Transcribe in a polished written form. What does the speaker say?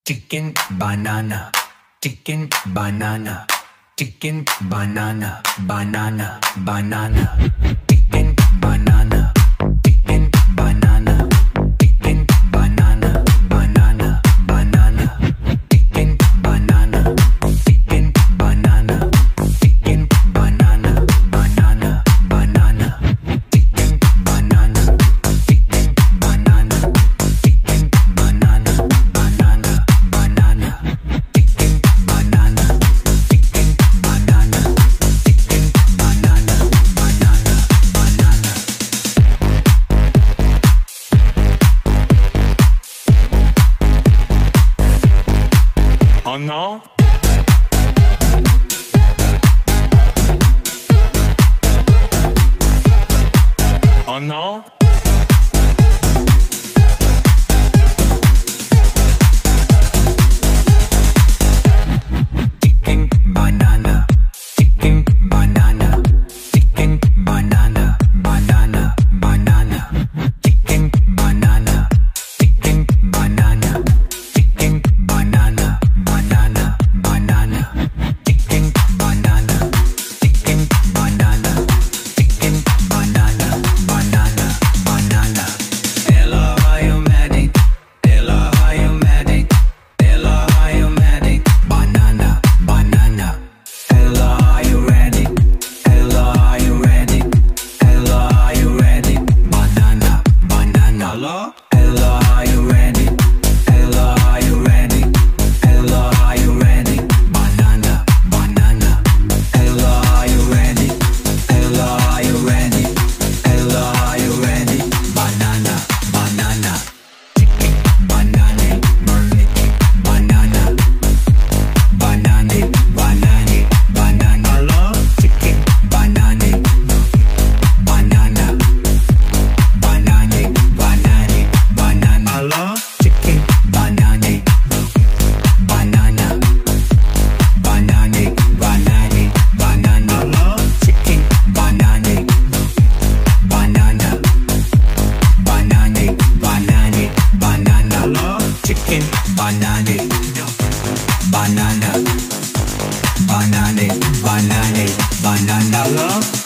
chicken banana, chicken banana, chicken banana, banana, banana, chicken banana, chicken banana, chicken banana, banana, banana, chicken banana, chicken banana, chicken banana, banana, banana, chicken banana, chicken banana, chicken banana, banana, banana, chicken banana, chicken banana, chicken banana, banana, banana. Oh no. Oh no. Chicken banana, chicken banana, chicken banana, banana, banana, chicken banana, chicken banana, chicken banana, banana, banana, chicken banana, chicken banana, chicken banana, banana, banana. Ella, are you ready? Ella, are you ready? Ella, are you ready? Banana, banana. Ella, are you ready? Ella, are you ready? Ella, are you ready? Banana, banana. Hello? Ella, are you ready? Ella, are you ready? Ella, are you ready? Banana, banana. Ella, are you ready? Ella, are you ready? Ella, are you ready? Banana, banana. Chicken, banana, banana, banana, banana, banana. Hello? Chicken, banana, banana, banana, banana, banana. Hello? Chicken, banana, banana, banana, banana, banana. Hello? Chicken, banana, banana, banana, banana, banana. Hello? Chicken, banana, banana, banana, banana, banana. Hello?